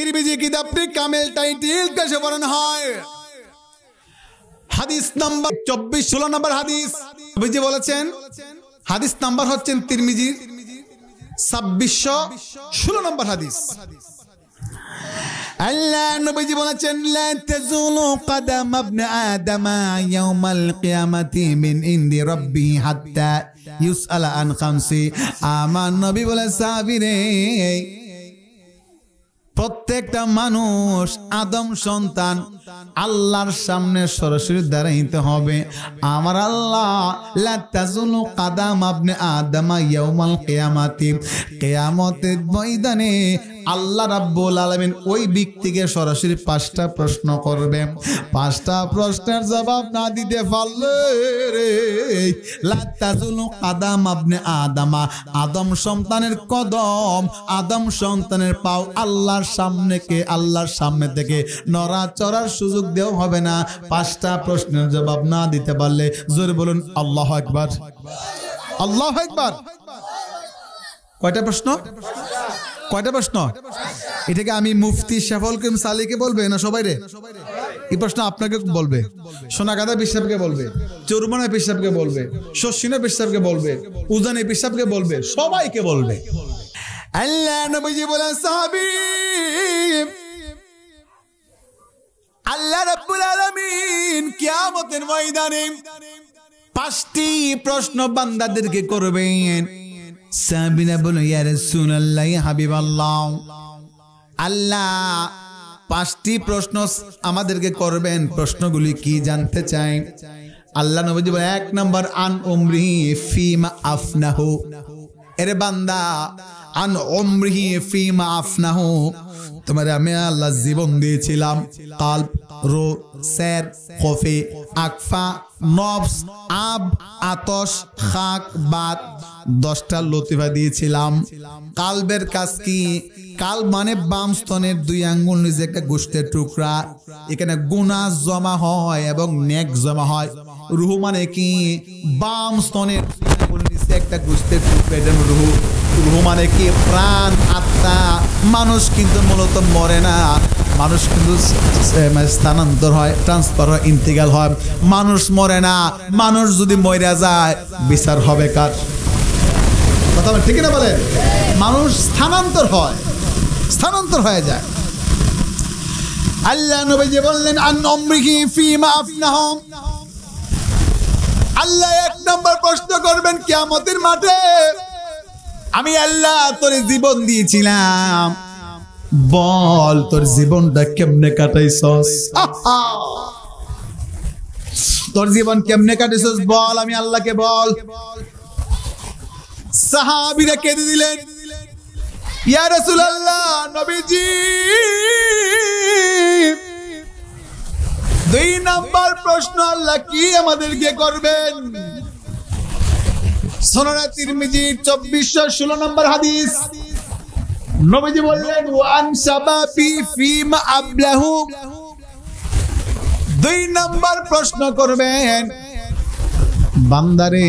তিরমিজি কিতাবটি কামেল টাইটেল কাছে বর্ণনা হয়। হাদিস নাম্বার 24-16 নম্বর হাদিস। নবীজি বলেছেন, হাদিস নাম্বার হচ্ছেন তিরমিজির 2616 নম্বর হাদিস। আল্লাহ নবীজি বলেছেন, লা তাজুলু কদম ইবনে আদম ইয়াউমাল কিয়ামাতি মিন ইনদি রাব্বি হাত্তা ইউসআলা আন খামসি। আমার নবী বলে, সাহাবীরে, প্রত্যেকটা মানুষ আদম সন্তান আল্লাহর সামনে সরাসরি দাঁড়াইতে হবে। আমার আল্লাহ লা তাজুলু কদম ইবনে আদম ইয়াউমাল কিয়ামাতি, কিয়ামতের ময়দানে আল্লাহ রাব্বুল আলামিন ওই ব্যক্তিকে সরাসরি 5টা প্রশ্ন করবে। 5টা প্রশ্নের জবাব না দিতে পারলে রে, লা তাজুলু কদম ইবনে আদম, আদম সন্তানের কদম, আদম সন্তানের পাও আল্লাহর সামনে থেকে নড়াচড়ার সুযোগ দেওয়া হবে না। 5টা প্রশ্নের জবাব না দিতে পারলে জোরে বলুন আল্লাহু আকবার, আল্লাহু আকবার। কয়টা প্রশ্ন? কয়টা প্রশ্ন? এটাকে আমি মুফতি শাফল করিম সালিকে বলবে না সবাই রে? এই প্রশ্ন আপনাকে বলবে, সোনাগাদা বিশাবকে বলবে, চরমানা বিশাবকে বলবে, শশিনা বিশাবকে বলবে, উজানি বিশাবকে বলবে, সবাইকে বলবে। আল্লাহ নবীজি বলেন, সাহাবী, আল্লাহ রাব্বুল আলামিন কিয়ামতের ময়দানে 5টি প্রশ্ন বান্দাদেরকে করবেন। সাহাবীরা বলে, ইয়া রাসূলুল্লাহ, ইয়া হাবিবাল্লাহ, আল্লাহ 5টি প্রশ্ন আমাদেরকে করবেন, প্রশ্নগুলি কি জানতে চাই? আল্লাহ নবীজি বলে, 1 নম্বর, আন উমরিহি ফিমা আফনাহু। এরে বান্দা, আন উমরিহি ফিমা আফনাহু, তোমারে আমি আল্লাহ জীবন দিয়েছিলাম, কালব, রো, সের, খফে, আকফা, নফস, আব, আতশ, খাক, বাত, 10টা লতিফা দিয়েছিলাম। কালবের কাজ কি? কালব মানে বাম স্তনের 2 আঙ্গুল নিচে একটা গোশতের টুকরা, এখানে গুনাহ জমা হয় এবং নেক জমা হয়। রুহ মানে কি? বাম স্তনের 2 আঙ্গুল নিচে একটা গোশতের টুকরা, এটা রুহ। রুহ মানে কি? প্রাণ, আত্মা। মানুষ কিন্তু মূলত মরে না, মানুষ কিন্তু স্থানান্তর হয়, ট্রান্সফার হয়, ইন্তিকাল হয়। মানুষ মরে না। মানুষ যদি মরে যায়, বিচার হবে কার? কথা বলেন ঠিক না বলেন? মানুষ স্থানান্তর হয়, স্থানান্তর হয়ে যায়। আল্লাহ নবীজি বললেন, আন উমরিহি ফিমা আফনাহু, আল্লাহ 1 নম্বর প্রশ্ন করবেন কিয়ামতের মাঠে, আমি আল্লাহ তোর জীবন দিয়েছিলাম, বল তোর জীবনটা কেমনে কাটাইছস? তোর জীবন কেমনে কাটাইছস বল, আমি আল্লাহকে বল। সাহাবীরা কেঁদে দিলেন, ইয়া রাসূলুল্লাহ, নবীজি 2 নম্বর প্রশ্ন আল্লাহ কি আমাদেরকে করবেন? সুনান তিরমিজি 2416 নম্বর হাদিস। নবীজি বললেন, ওয়ান শাবাবি ফিমা আবলাহু, 2 নম্বর প্রশ্ন করবেন, বান্দারে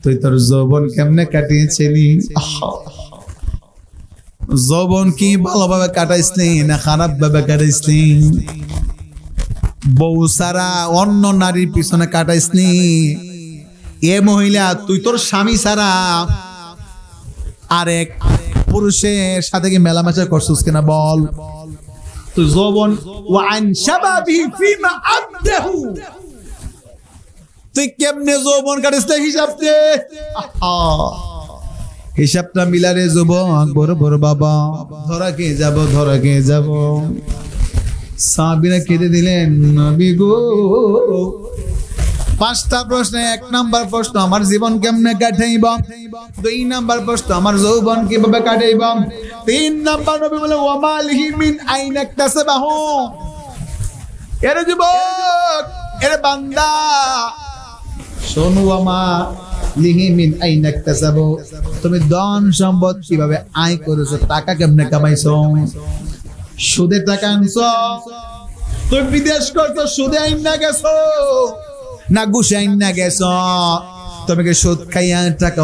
তুই তোর যৌবন কেমনে কাটিয়েছিলি? যৌবন কি ভালোভাবে কাটাইছনি না খারাপ ভাবে কাটাইছনি? বউ সারা অন্য নারীর পিছনে কাটাইছনি? এ মহিলা, তুই তোর স্বামী ছাড়া আরেক পুরুষের সাথে কি মেলামেশা করছিস কিনা বল? তুই যৌবন, ওয়ান শাবাবি ফিমা আবদাহু, তুই কেমনে যৌবন কাটাইছিস হিসাব দে। হিসাবটা মিলারে যুবক, বড় বড় বাবা, ধরা কে যাব, ধরা কে যাব। সাহাবীরা কেঁদে দিলেন, নবী গো, 5টা প্রশ্ন। 1 নম্বর প্রশ্ন, আমার জীবন কেমনে কাটাইব? 2 নম্বর প্রশ্ন, আমার যৌবন কিভাবে কাটাইব? 3 নম্বর নবী বলে, ওয়া মালিহি মিন আইনা ইকতাসাবাহু। এর যুবক, এর বান্দা, শোনো, ওয়া মালিহি মিন আইনা ইকতাসাবু, তুমি ধন সম্পদ কিভাবে আয় করেছো, টাকা কেমনে কামাইছো? সুদে টাকা আনছো? তুমি বিদেশ করছো, সুদে আইনা গেছো না ঘুষে আইনা গেছো? তুমি কি সুদ খাইয়া টাকা